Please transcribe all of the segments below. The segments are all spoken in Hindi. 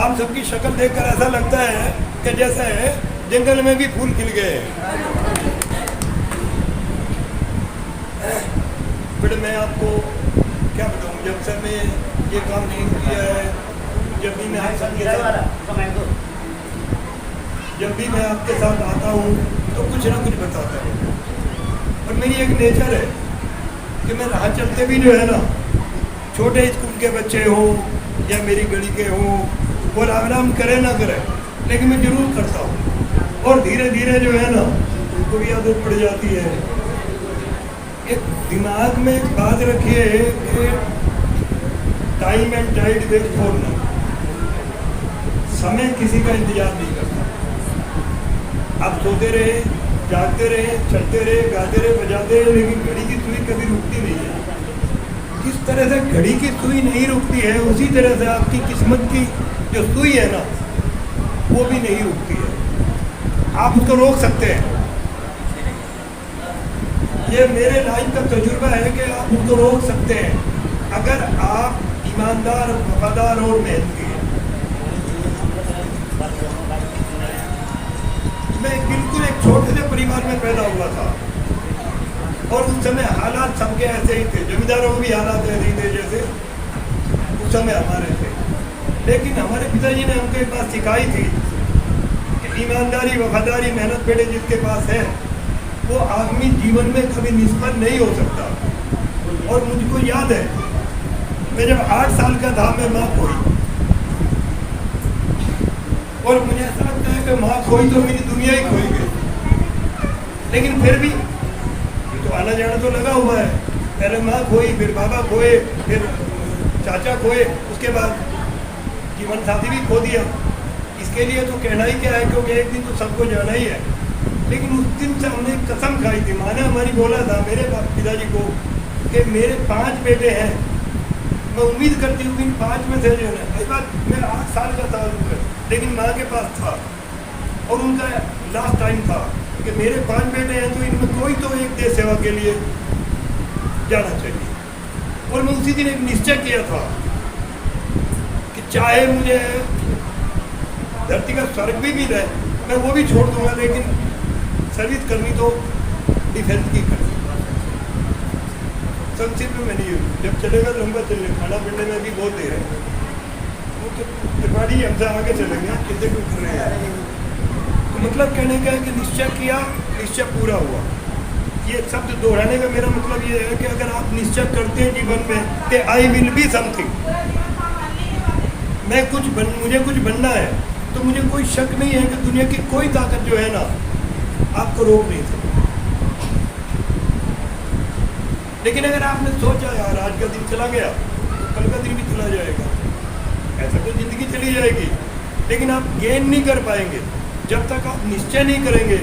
आप सबकी शक्ल देखकर ऐसा लगता है कि जैसे जंगल में भी फूल खिल गए हैं। बट मैं आपको क्या बताऊँ, जब से मैं ये काम शुरू किया है, जब भी मैं आपके साथ आता हूँ तो कुछ ना कुछ बताता हूँ। और मेरी एक नेचर है कि मैं राह चलते भी जो है ना, छोटे स्कूल के बच्चे हों या मेरी गली के हों, वो आराम करे ना करे, लेकिन मैं जरूर करता हूँ। और धीरे धीरे जो है ना उनको भी आदत पड़ जाती है। एक दिमाग में एक बात रखिए कि time and tide wait for no, समय किसी का इंतजार नहीं करता। आप सोते रहे, जागते रहे, चलते रहे, गाते रहे, बजाते रहे, लेकिन घड़ी की सुई कभी रुकती नहीं है। किस तरह से घड़ी की सुई नहीं रुकती है, उसी तरह से आपकी किस्मत की जो सुई है ना वो भी नहीं रुकती है। आप उसको रोक सकते हैं। ये मेरे लाइफ का तजुर्बा है कि आप उसको रोक सकते हैं अगर आप ईमानदार, वफादार और मेहनती हैं। मैं बिल्कुल एक छोटे से परिवार में पैदा हुआ था और उस समय हालात सबके ऐसे ही थे। जमींदारों के भी हालात ऐसे ही थे जैसे उस समय हमारे थे। लेकिन हमारे पिताजी ने हमको एक बात सिखाई थी कि ईमानदारी, वफादारी, मेहनत बेटे जिसके पास है वो आदमी जीवन में कभी निष्फल नहीं हो सकता। और मुझको याद है, मैं जब 8 साल का था मैं माँ खोई, और मुझे ऐसा लगता है कि माँ खोई तो मेरी दुनिया ही खोई गई। लेकिन फिर भी तो आना जाना तो लगा हुआ है। पहले माँ खोई, फिर बाबा खोए, फिर चाचा खोए, उसके बाद जीवन साथी भी खो दिया। इसके लिए तो कहना ही क्या है, क्योंकि एक दिन तो सबको जाना ही है। लेकिन उस दिन से हमने कसम खाई थी, माँ ने हमारी बोला था मेरे पिताजी को कि मेरे 5 बेटे हैं, मैं उम्मीद करती हूँ कि इन 5 में से जो है ना, बात मेरा 8 साल का था, लेकिन माँ के पास था और उनका लास्ट टाइम था कि मेरे 5 बेटे हैं तो इनमें कोई तो एक देश सेवा के लिए जाना चाहिए। और मैं उसी दिन एक निश्चय किया था कि चाहे मुझे धरती का स्वर्ग भी मिल है मैं वो भी छोड़ दूंगा, लेकिन सर्विस करनी तो डिफेंस की करनी। संक्षिप्त में नहीं, जब चलेगा लंबा चलेगा, खाना पीने में भी बहुत देर है। वो तो त्रिपाठी हमसे आगे चलेंगे, कितने कुछ कर रहे हैं। तो मतलब कहने का है कि निश्चय किया, निश्चय पूरा हुआ। ये शब्द दोहराने का मेरा मतलब ये है कि अगर आप निश्चय करते हैं जीवन में कि आई विल बी समथिंग, मुझे कुछ बनना है, तो मुझे कोई शक नहीं है कि दुनिया की कोई ताकत जो है ना आपको रोक नहीं सकती। लेकिन अगर आपने सोचा यार आज का दिन चला गया तो कल का दिन भी चला जाएगा, ऐसा तो जिंदगी चली जाएगी, लेकिन आप गेन नहीं कर पाएंगे जब तक आप निश्चय नहीं करेंगे।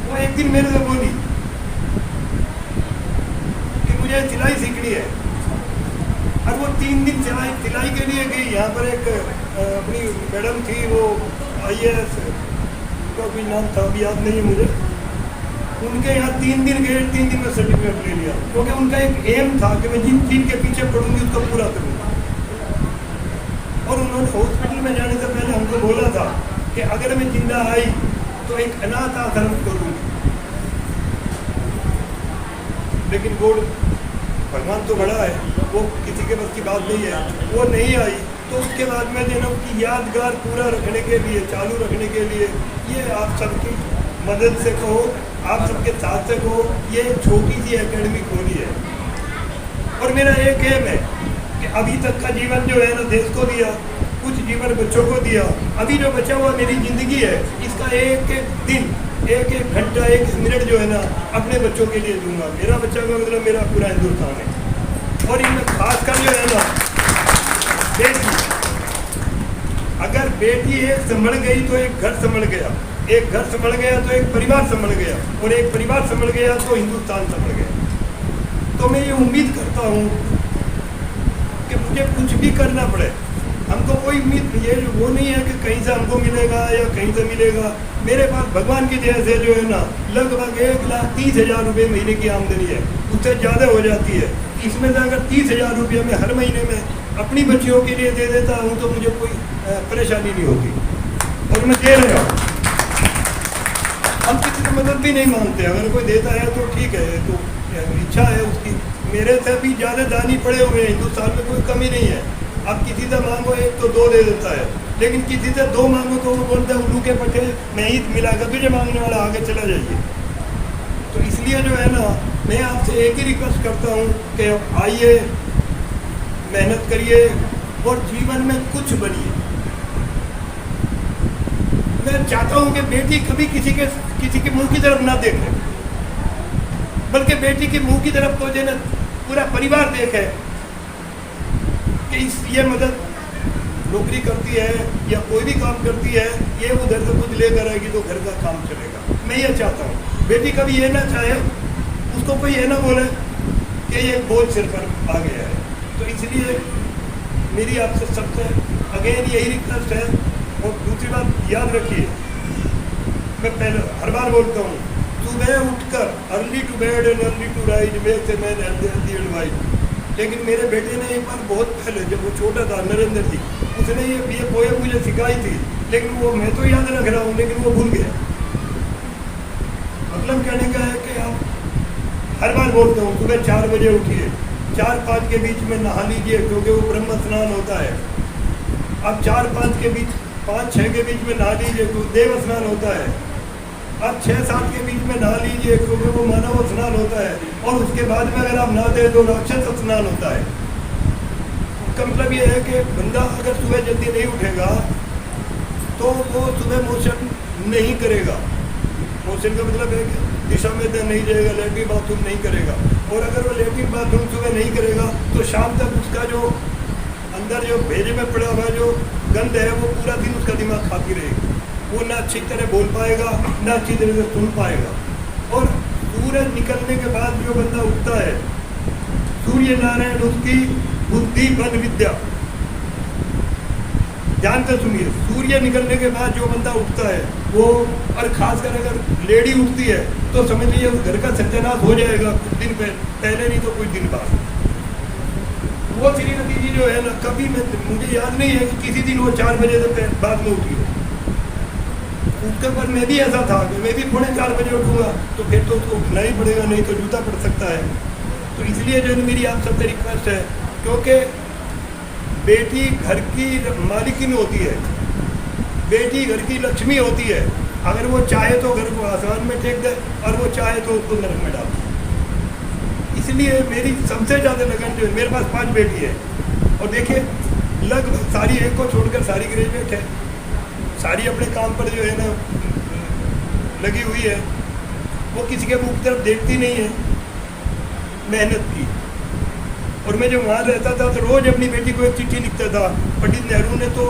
वो एक दिन मेरे से बोली कि मुझे सिलाई सीखनी है, और वो 3 दिन सिलाई के लिए गई। यहाँ पर एक अपनी मैडम थी, वो IAS का भी नाम था, अभी याद नहीं मुझे। उनके यहाँ 3 दिन गए, 3 दिन में सर्टिफिकेट ले लिया, क्योंकि उनका एक एम था कि मैं जिन चीज़ के पीछे पढ़ूंगी उसको पूरा करूँगा। और उन्होंने हॉस्पिटल में जाने से पहले हमको बोला था कि अगर मैं जिंदा आई तो एक अनाथ आश्रम करूँगी। लेकिन वो भगवान तो बड़ा है, वो किसी के बस की बात नहीं है, वो नहीं आई। तो उसके बाद में जो की यादगार पूरा रखने के लिए, चालू रखने के लिए, ये आप सबकी मदद से कहो, आप सबके साथ से कहो, ये एक छोटी सी एकेडमी खोली है। और मेरा एक एम है कि अभी तक का जीवन जो है ना देश को दिया, कुछ जीवन बच्चों को दिया, अभी जो बचा हुआ मेरी ज़िंदगी है इसका एक एक दिन, एक एक घंटा, एक मिनट जो है ना अपने बच्चों के लिए दूंगा। मेरा बच्चा का मतलब मेरा पूरा हिंदुस्तान है। और इनमें खासकर जो है ना बेटी, अगर बेटी एक संभल गई तो एक घर संभल गया, एक घर संभल गया तो एक परिवार संभल गया, और एक परिवार संभल गया तो हिंदुस्तान संभल गया। तो मैं ये उम्मीद करता हूँ कि मुझे कुछ भी करना पड़े, हमको कोई उम्मीद ये वो नहीं है कि कहीं से हमको मिलेगा या कहीं से मिलेगा। मेरे पास भगवान की दया से जो है ना लगभग 1,30,000 रुपये महीने की आमदनी है, उससे ज़्यादा हो जाती है। इसमें से अगर 30,000 रुपये में हर महीने में अपनी बच्चियों के लिए दे देता हूँ तो मुझे कोई परेशानी नहीं होती, और मैं दे रहा हूँ। हम किसी की मदद भी नहीं मांगते, अगर कोई देता है तो ठीक है, तो इच्छा है उसकी। मेरे से भी ज़्यादा दानी पड़े हुए हैं, हिंदुस्तान में कोई कमी नहीं है। अब किसी से मांगो एक तो दो दे देता है, लेकिन किसी से दो मांगो तो वो बोलता है उल्लू के पट्टे मैं ही मिलाकर तुझे मांगने वाला, आगे चला जाइए। तो इसलिए जो है ना, मैं आपसे एक ही रिक्वेस्ट करता हूँ कि आइए, मेहनत करिए और जीवन में कुछ बनिए। मैं चाहता हूँ कि बेटी कभी किसी के मुंह की तरफ ना देखे, बल्कि बेटी के मुंह की तरफ तो जो ना पूरा परिवार देखे कि ये मदद नौकरी करती है या कोई भी काम करती है, ये उधर से कुछ लेकर आएगी तो घर का काम चलेगा। मैं ये चाहता हूँ बेटी कभी ये ना चाहे, उसको कोई ये ना बोले कि ये बोझ सिर पर आ गया है। तो इसलिए मेरी आपसे सबसे अगेन यही रिक्वेस्ट है। और दूसरी बात याद रखिए, मैं पहले हर बार बोलता हूँ, सुबह उठकर early to bed and early to rise make a man healthy and wise. लेकिन मेरे बेटे ने एक बार बहुत पहले, जब वो छोटा था, नरेंद्र जी, उसने ये पोएम मुझे सिखाई थी, लेकिन वो मैं तो याद रख रहा हूँ, लेकिन वो भूल गया। मतलब कहने का है कि आप हर बार बोलते हूँ सुबह 4 बजे उठिए, 4-5 के बीच में नहा लीजिए क्योंकि वो ब्रह्म स्नान होता है। अब 4-5 के बीच, 5-6 के बीच में नहा लीजिए क्योंकि देव स्नान होता है। अब 6-7 के बीच में नहा लीजिए क्योंकि वो मानव स्नान होता है। और उसके बाद में अगर आप नहाते तो राक्षस स्नान होता है। उसका मतलब ये है कि बंदा अगर सुबह जल्दी नहीं उठेगा तो वो सुबह मोशन नहीं करेगा। मोशन का मतलब है कि दिशा में नहीं जाएगा, लेटरिन बाथरूम नहीं करेगा। और अगर वो लेटरिन बाथरूम सुबह नहीं करेगा तो शाम तक उसका जो अंदर जो भेजे में पड़ा हुआ जो गंध है वो पूरा दिन उसका दिमाग खाती रहेगी। वो ना अच्छी तरह बोल पाएगा, ना अच्छी तरह से सुन पाएगा। और सूरज निकलने के बाद जो बंदा उठता है, सूर्य नारायण उसकी बुद्धि बल विद्या, ध्यान से सुनिए, सूर्य निकलने के बाद जो बंदा उठता है वो, और खासकर अगर लेडी उठती है तो समझ लीजिए उस घर का सत्यानाश हो जाएगा कुछ दिन पहले नहीं तो कुछ दिन बाद। वो श्रीमती जी जो है ना, कभी मुझे याद नहीं है कि किसी दिन वो 4 बजे से बाद में उठी हो। उसके बाद मैं भी ऐसा था कि मैं भी 3:45 बजे उठूँगा तो फिर तो उसको उठना ही पड़ेगा, नहीं तो जूता पड़ सकता है। तो इसलिए जो मेरी आप सबसे रिक्वेस्ट है, क्योंकि बेटी घर की मालिकिन होती है, बेटी घर की लक्ष्मी होती है। अगर वो चाहे तो घर को आसमान में टेक दे और वो चाहे तो उसको नरक में डाल दे। इसलिए मेरी सबसे ज़्यादा लगन जो है, मेरे पास 5 बेटी है और देखिए लगभग सारी, एक को छोड़कर सारी ग्रेजुएट है, सारी अपने काम पर जो है ना लगी हुई है। वो किसी के मुँह की तरफ देखती नहीं है मेहनत की। और मैं जब वहाँ रहता था तो रोज़ अपनी बेटी को एक चिट्ठी लिखता था। पंडित नेहरू ने तो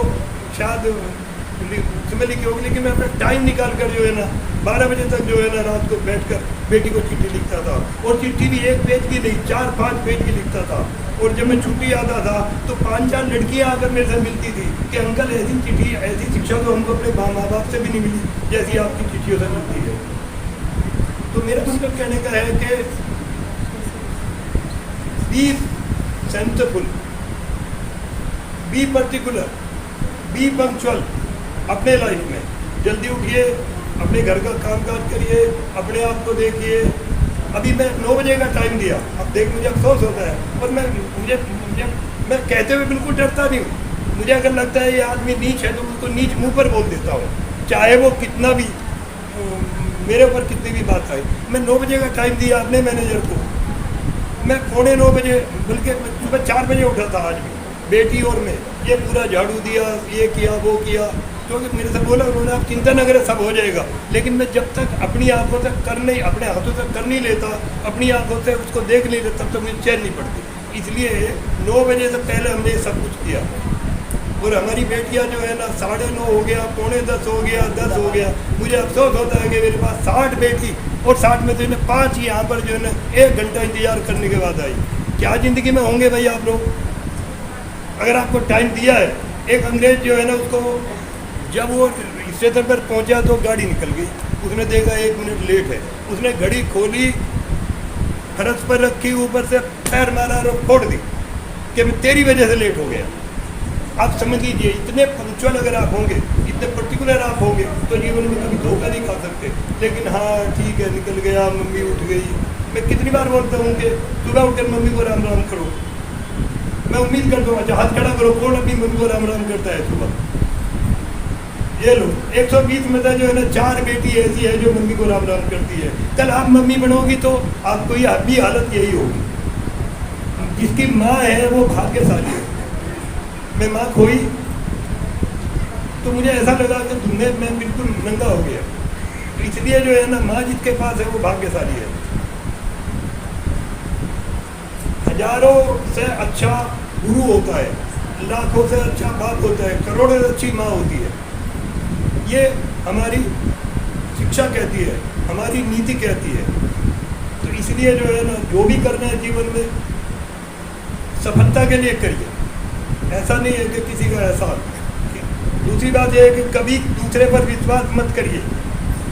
शायद उसमें लिखी होगी, लेकिन मैं अपना टाइम निकाल कर जो है ना 12 बजे तक जो है ना रात को बैठकर बेटी को चिट्ठी लिखता था। और चिट्ठी भी 1 पेज की नहीं, 4-5 पेज की लिखता था। और जब मैं छुट्टी आता था तो 5-4 लड़कियाँ आकर मेरे से मिलती थी कि अंकल ऐसी चिट्ठी, ऐसी शिक्षा तो हमको अपने माँ बाप से भी नहीं मिली जैसी आपकी चिट्ठियों से मिलती है। तो मेरा मतलब कहने का है कि be senseful, be particular, be punctual अपने लाइफ में। जल्दी उठिए, अपने घर का कामकाज करिए, अपने आप को देखिए। अभी मैं 9 बजे का टाइम दिया, अब देख मुझे अफसोस होता है। और मैं कहते हुए बिल्कुल डरता नहीं हूँ। मुझे अगर लगता है ये आदमी नीच है तो उसको नीच मुंह पर बोल देता हूँ, चाहे वो कितना भी मेरे ऊपर कितनी भी बात आए। मैं 9 बजे का टाइम दिया अपने मैनेजर को। मैं 9:15 बजे, बल्कि सुबह 4 बजे उठा था आज भी, बेटी और मैं। ये पूरा झाड़ू दिया, ये किया, वो किया, क्योंकि मेरे से बोला उन्होंने आप चिंता न करें सब हो जाएगा। लेकिन मैं जब तक अपनी आंखों से कर नहीं, अपने हाथों से कर नहीं लेता, अपनी आंखों से उसको देख नहीं लेता, तब तक मुझे चैन नहीं पड़ती। इसलिए 9 बजे से पहले हमने ये सब कुछ किया। और हमारी बेटियां जो है ना 9:30 हो गया, 9:45 हो गया, 10 हो गया। मुझे अफसोस होता है कि मेरे पास 60 बेटी और 60 में से 5 यहाँ पर जो है ना 1 घंटा इंतजार करने के बाद आई। क्या ज़िंदगी में होंगे भाई आप लोग? अगर आपको टाइम दिया है, एक अंग्रेज जो है ना उसको जब वो स्टेशन पर पहुंचा तो गाड़ी निकल गई, उसने देखा 1 मिनट लेट है, उसने घड़ी खोली, फर्श पर रखी, ऊपर से पैर मारा और फोड़ दी कि मैं तेरी वजह से लेट हो गया। आप समझ लीजिए, इतने पंक्चुअल अगर आप होंगे, इतने पर्टिकुलर आप होंगे, तो जीवन में कभी धोखा नहीं खा सकते। लेकिन हाँ ठीक है, निकल गया, मम्मी उठ गई। मैं कितनी बार बोलता हूँ कि सुबह उठकर मम्मी को राम राम करो। मैं उम्मीद करता हूँ, अच्छा हाथ खड़ा करो, कौन अपनी मम्मी को राम राम करता है सुबह? ये लो 120 में जो है ना 4 बेटी ऐसी है जो मम्मी को राम राम करती है। कल आप मम्मी बनोगी तो आपको ये भी हालत यही होगी। जिसकी माँ है वो भाग्यशाली है। मैं माँ खोई तो मुझे ऐसा लगा कि दुनिया में बिल्कुल नंगा हो गया। तो इसलिए जो है ना, माँ जिसके पास है वो भाग्यशाली है। हजारों से अच्छा गुरु होता है, लाखों से अच्छा बाप होता है, करोड़ों से अच्छी माँ होती है। ये हमारी शिक्षा कहती है, हमारी नीति कहती है। तो इसलिए जो है ना, जो भी करना है जीवन में सफलता के लिए करिए, ऐसा नहीं है कि किसी का एहसान। दूसरी बात यह है कि कभी दूसरे पर विश्वास मत करिए।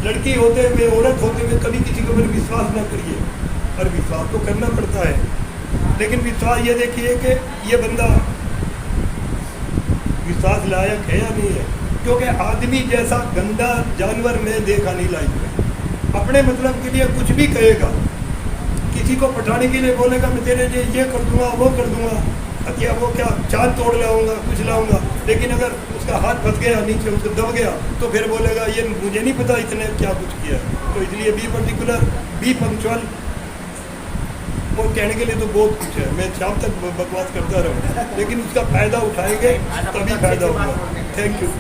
लड़की होते हुए, औरत होते हुए कभी किसी के ऊपर विश्वास न करिए। और विश्वास तो करना पड़ता है, लेकिन विश्वास ये देखिए कि ये बंदा विश्वास लायक है या नहीं है। क्योंकि आदमी जैसा गंदा जानवर मैं देखा नहीं लाइफ में। अपने मतलब के लिए कुछ भी कहेगा, किसी को पटाने के लिए बोलेगा मैं तेरे लिए ये कर दूंगा, वो कर दूंगा, क्या वो क्या चांद तोड़ लाऊंगा, कुछ लाऊंगा। लेकिन अगर उसका हाथ फंस गया नीचे, उसको दब गया, तो फिर बोलेगा ये मुझे नहीं पता इसने क्या कुछ किया। तो इसलिए बी पर्टिकुलर, बी पंक्चुअल। वो कहने के लिए तो बहुत कुछ है, मैं शाम तक बकवास करता रहूँ, लेकिन उसका फ़ायदा उठाएंगे तभी फ़ायदा होगा। Thank you.